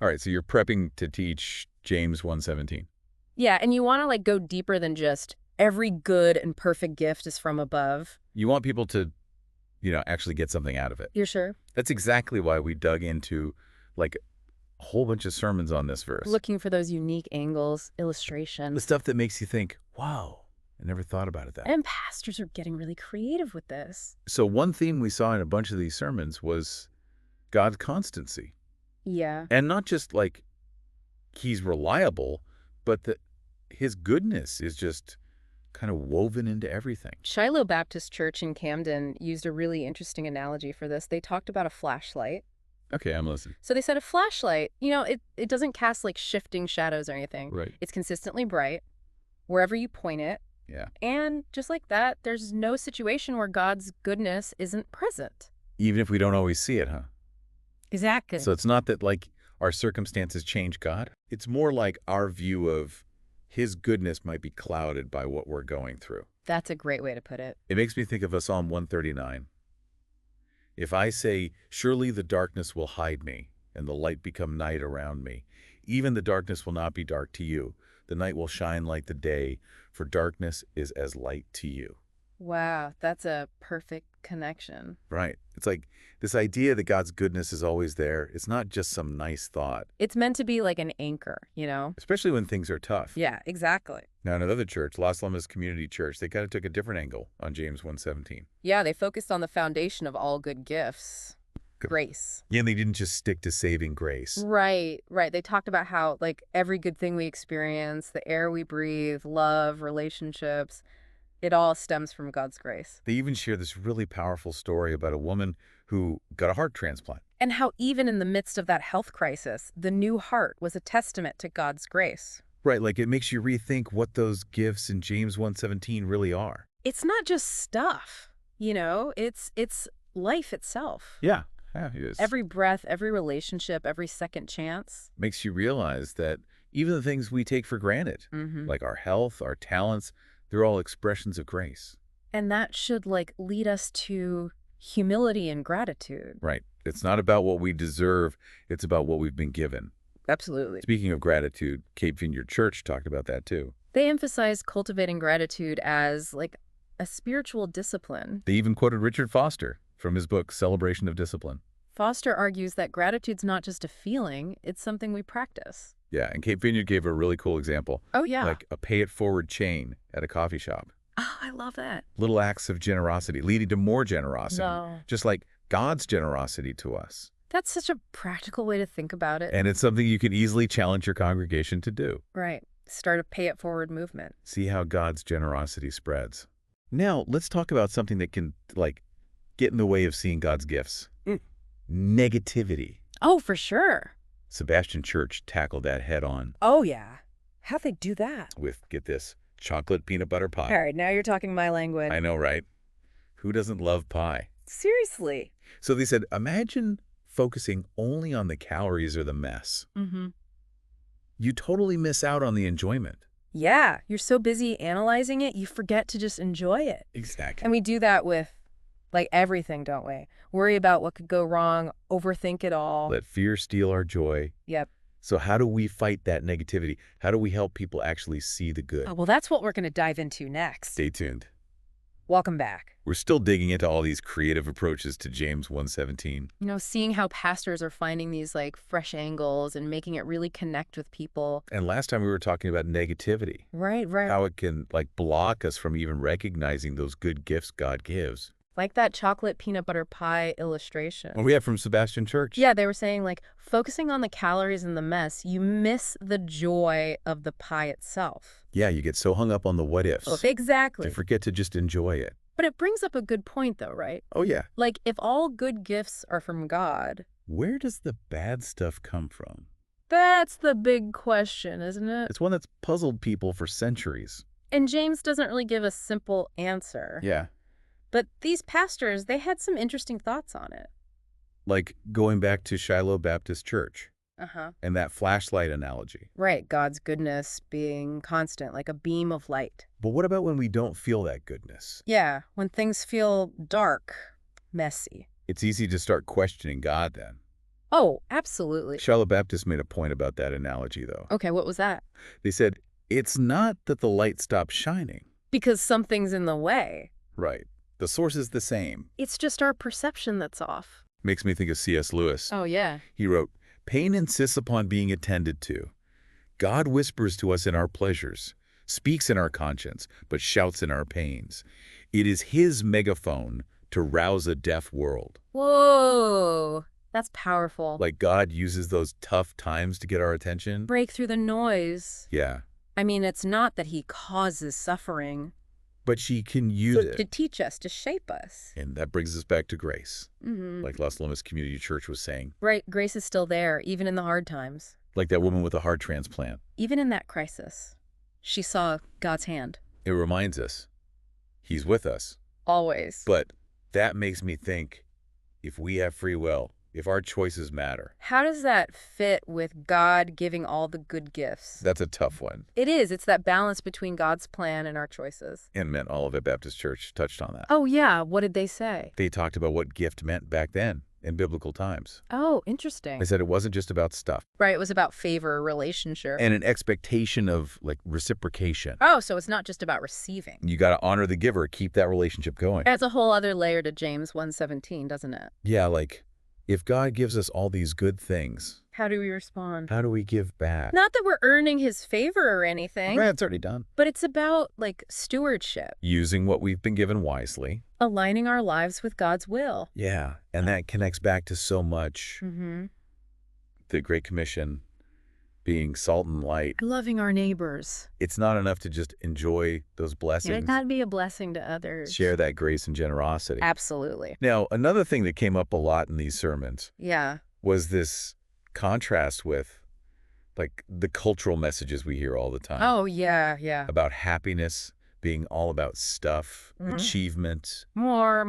All right, so you're prepping to teach James 1:17. Yeah, and you want to like go deeper than just every good and perfect gift is from above. You want people to, actually get something out of it. You're sure? That's exactly why we dug into, like, a whole bunch of sermons on this verse. Looking for those unique angles, The illustrations. stuff that makes you think, wow, I never thought about it that way. And pastors are getting really creative with this. So one theme we saw in a bunch of these sermons was God's constancy. Yeah. And not just, like, he's reliable, but that his goodness is just kind of woven into everything. Shiloh Baptist Church in Camden used a really interesting analogy for this. They talked about a flashlight. Okay, I'm listening. So they said a flashlight, it doesn't cast like shifting shadows or anything. Right. It's consistently bright wherever you point it. Yeah. And just like that, there's no situation where God's goodness isn't present. Even if we don't always see it, huh? Exactly. So it's not that, like, our circumstances change God. It's more like our view of his goodness might be clouded by what we're going through. That's a great way to put it. It makes me think of Psalm 139. If I say, surely the darkness will hide me, and the light become night around me, even the darkness will not be dark to you. The night will shine like the day, for darkness is as light to you. Wow, that's a perfect connection. Right. It's like this idea that God's goodness is always there. It's not just some nice thought. It's meant to be like an anchor, Especially when things are tough. Yeah, exactly. Now, another church, Las Lomas Community Church, they kind of took a different angle on James 1:17. Yeah, they focused on the foundation of all good gifts. Grace. Yeah, and they didn't just stick to saving grace. Right. They talked about how, like, every good thing we experience, the air we breathe, love, relationships, it all stems from God's grace. They even share this really powerful story about a woman who got a heart transplant. And how even in the midst of that health crisis, the new heart was a testament to God's grace. Right, like it makes you rethink what those gifts in James 1:17 really are. It's not just stuff, it's life itself. Yeah, it is. Every breath, every relationship, every second chance. Makes you realize that even the things we take for granted, like our health, our talents, they're all expressions of grace. And that should, like, lead us to humility and gratitude. Right. It's not about what we deserve. It's about what we've been given. Absolutely. Speaking of gratitude, Cape Vineyard Church talked about that too. They emphasize cultivating gratitude as, like, a spiritual discipline. They even quoted Richard Foster from his book, Celebration of Discipline. Foster argues that gratitude's not just a feeling, it's something we practice. Yeah, and Cape Vineyard gave a really cool example. Oh, yeah. Like a pay-it-forward chain at a coffee shop. Oh, I love that. Little acts of generosity leading to more generosity. No. Just like God's generosity to us. That's such a practical way to think about it. And it's something you can easily challenge your congregation to do. Right. Start a pay-it-forward movement. See how God's generosity spreads. Now, let's talk about something that can, like, get in the way of seeing God's gifts. Negativity. Oh, for sure. Sebastian Church tackled that head on Oh, yeah. How'd they do that? with, get this, chocolate peanut butter pie. All right, now you're talking my language. I know, right? Who doesn't love pie? Seriously. So they said, imagine focusing only on the calories or the mess. Mm-hmm. You totally miss out on the enjoyment. Yeah, you're so busy analyzing it, you forget to just enjoy it. Exactly. And we do that with, like, everything, don't we? Worry about what could go wrong, overthink it all. Let fear steal our joy. Yep. So how do we fight that negativity? How do we help people actually see the good? Oh, well, that's what we're going to dive into next. Stay tuned. Welcome back. We're still digging into all these creative approaches to James 1:17. Seeing how pastors are finding these, like, fresh angles and making it really connect with people. And last time we were talking about negativity. Right. How it can, like, block us from even recognizing those good gifts God gives. Like that chocolate peanut butter pie illustration. What we have from Sebastian Church. Yeah, they were saying, like, focusing on the calories and the mess, you miss the joy of the pie itself. Yeah, you get so hung up on the what ifs. Oh, exactly. To forget to just enjoy it. But it brings up a good point, though, right? Oh, yeah. Like, if all good gifts are from God, where does the bad stuff come from? That's the big question, isn't it? It's one that's puzzled people for centuries. And James doesn't really give a simple answer. Yeah. But these pastors, they had some interesting thoughts on it. Like going back to Shiloh Baptist Church. Uh-huh. And that flashlight analogy. Right, God's goodness being constant, like a beam of light. But what about when we don't feel that goodness? Yeah, when things feel dark, messy. It's easy to start questioning God then. Oh, absolutely. Shiloh Baptist made a point about that analogy, though. Okay, what was that? They said, it's not that the light stops shining. Because something's in the way. Right. The source is the same. It's just our perception that's off. Makes me think of C.S. Lewis. Oh, yeah. He wrote, "Pain insists upon being attended to. God whispers to us in our pleasures, speaks in our conscience, but shouts in our pains. It is his megaphone to rouse a deaf world." Whoa, that's powerful. Like God uses those tough times to get our attention? Break through the noise. Yeah. I mean, it's not that he causes suffering. But she can use To it. teach us, to shape us. And that brings us back to grace. Mm-hmm. Like Los Lomas Community Church was saying. Right, grace is still there, even in the hard times. Like that woman with a heart transplant. Even in that crisis, she saw God's hand. It reminds us he's with us. Always. But that makes me think, if we have free will, if our choices matter. How does that fit with God giving all the good gifts? That's a tough one. It is. It's that balance between God's plan and our choices. And meant Olivet Baptist Church touched on that. Oh, yeah. What did they say? They talked about what gift meant back then in biblical times. Oh, interesting. They said it wasn't just about stuff. Right. It was about favor, relationship. And an expectation of like reciprocation. Oh, so it's not just about receiving. You got to honor the giver, keep that relationship going. Adds a whole other layer to James 1:17, doesn't it? Yeah, like if God gives us all these good things, How do we respond? how do we give back? Not that we're earning his favor or anything, Right, it's already done. but it's about, like, stewardship, Using what we've been given wisely. aligning our lives with God's will. Yeah, and that connects back to so much. Mm-hmm. The Great Commission being salt and light. Loving our neighbors. It's not enough to just enjoy those blessings. Not be a blessing to others. Share that grace and generosity. Absolutely. Now, another thing that came up a lot in these sermons Yeah. was this contrast with like the cultural messages we hear all the time Oh, yeah, yeah. about happiness being all about stuff, Mhm. achievement. More.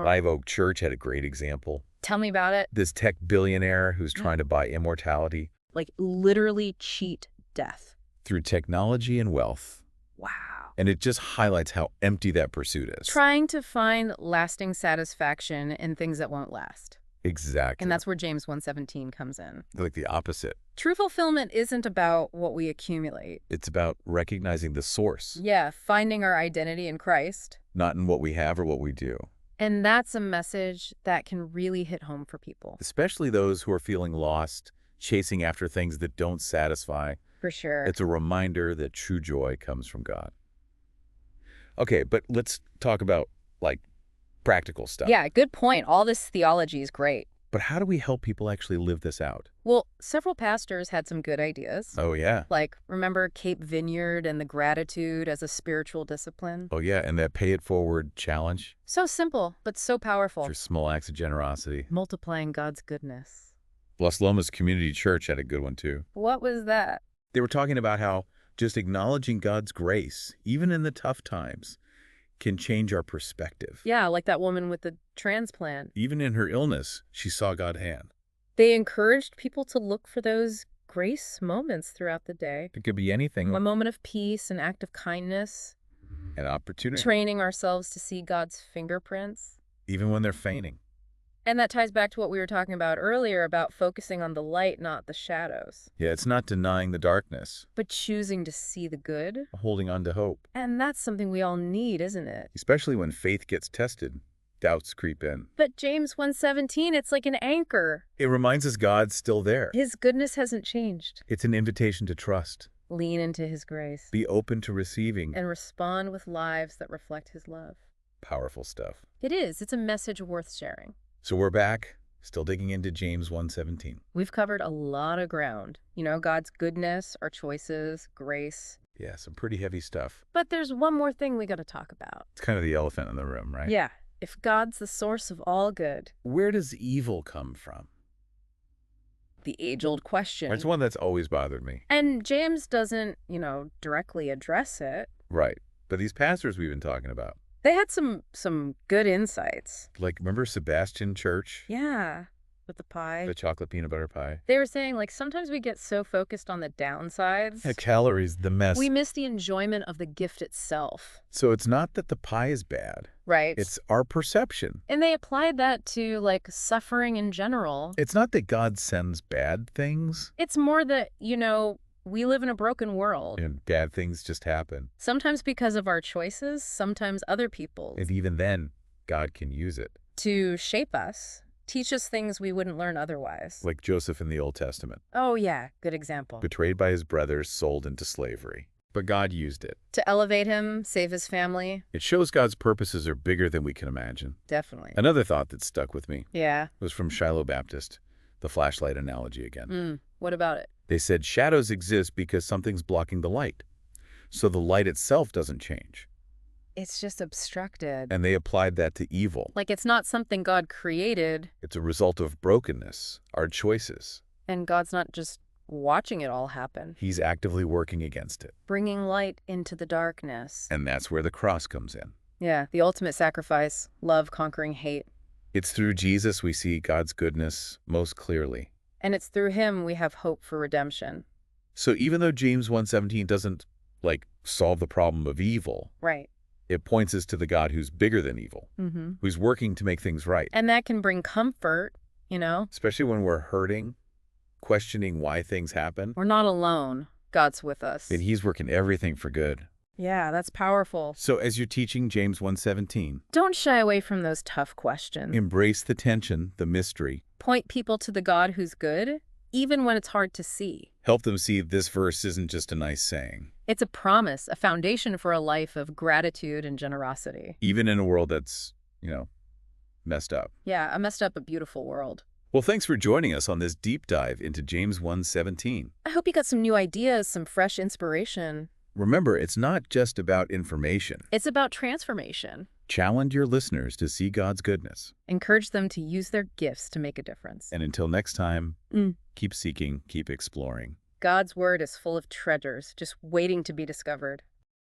Live Oak Church had a great example. Tell me about it. This tech billionaire who's trying to buy immortality Like, literally cheat death. through technology and wealth. Wow. And it just highlights how empty that pursuit is. Trying to find lasting satisfaction in things that won't last. Exactly. And that's where James 1:17 comes in. like the opposite. True fulfillment isn't about what we accumulate. It's about recognizing the source, Yeah, finding our identity in Christ. not in what we have or what we do. And that's a message that can really hit home for people. Especially those who are feeling lost, chasing after things that don't satisfy. For sure. It's a reminder that true joy comes from God. Okay, but let's talk about, like, practical stuff. Yeah, good point. All this theology is great. But how do we help people actually live this out? Well, several pastors had some good ideas. Oh, yeah. Like, remember Cape Vineyard and the gratitude as a spiritual discipline? Oh, yeah, and that pay it forward challenge So simple, but so powerful. for small acts of generosity. Multiplying God's goodness. Los Lomas Community Church had a good one, too. What was that? They were talking about how just acknowledging God's grace, even in the tough times, can change our perspective. Yeah, like that woman with the transplant. Even in her illness, she saw God's hand. They encouraged people to look for those grace moments throughout the day. It could be anything, A moment of peace, an act of kindness, an opportunity, training ourselves to see God's fingerprints. even when they're fainting. And that ties back to what we were talking about earlier about focusing on the light, not the shadows, Yeah, it's not denying the darkness, but choosing to see the good. holding on to hope. And that's something we all need, isn't it? Especially when faith gets tested, doubts creep in. But James 1:17, it's like an anchor. It reminds us God's still there. His goodness hasn't changed. It's an invitation to trust, Lean into his grace be open to receiving. and respond with lives that reflect his love. Powerful stuff. It is. It's a message worth sharing. So we're back, still digging into James 1:17. We've covered a lot of ground. You know, God's goodness, our choices, grace. Yeah, some pretty heavy stuff. But there's one more thing we got to talk about. It's kind of the elephant in the room, right? Yeah. If God's the source of all good, Where does evil come from? the age-old question. It's one that's always bothered me. And James doesn't, directly address it. Right. But these pastors we've been talking about, They had some good insights. like, remember Sebastian Church? Yeah. with the pie. The chocolate peanut butter pie. They were saying, like, sometimes we get so focused on the downsides, Yeah, calories, the mess. we miss the enjoyment of the gift itself. So it's not that the pie is bad. Right. It's our perception. And they applied that to, like, suffering in general. It's not that God sends bad things It's more that, we live in a broken world. and bad things just happen. Sometimes because of our choices, sometimes other people's. And even then, God can use it. To shape us, teach us things we wouldn't learn otherwise. Like Joseph in the Old Testament. Oh, yeah, good example. Betrayed by his brothers, sold into slavery. But God used it. To elevate him, save his family. It shows God's purposes are bigger than we can imagine. Definitely. Another thought that stuck with me Yeah. was from Shiloh Baptist, the flashlight analogy again. What about it? They said shadows exist because something's blocking the light. So the light itself doesn't change. It's just obstructed. And they applied that to evil. Like it's not something God created, It's a result of brokenness, our choices. and God's not just watching it all happen. He's actively working against it. Bringing light into the darkness. And that's where the cross comes in. Yeah, the ultimate sacrifice, love conquering hate. It's through Jesus we see God's goodness most clearly. And it's through him we have hope for redemption. So even though James 1:17 doesn't, solve the problem of evil, Right. it points us to the God who's bigger than evil, who's working to make things right. And that can bring comfort, Especially when we're hurting, questioning why things happen. We're not alone. God's with us. And he's working everything for good. Yeah, that's powerful. So as you're teaching James 1:17, Don't shy away from those tough questions. embrace the tension, the mystery. Point people to the God who's good, even when it's hard to see. Help them see this verse isn't just a nice saying. It's a promise, a foundation for a life of gratitude and generosity. Even in a world that's, messed up. Yeah, a messed up but beautiful world. Well, thanks for joining us on this deep dive into James 1:17. I hope you got some new ideas, some fresh inspiration. Remember, it's not just about information. It's about transformation. Challenge your listeners to see God's goodness. Encourage them to use their gifts to make a difference. And until next time, keep seeking, keep exploring. God's word is full of treasures, just waiting to be discovered.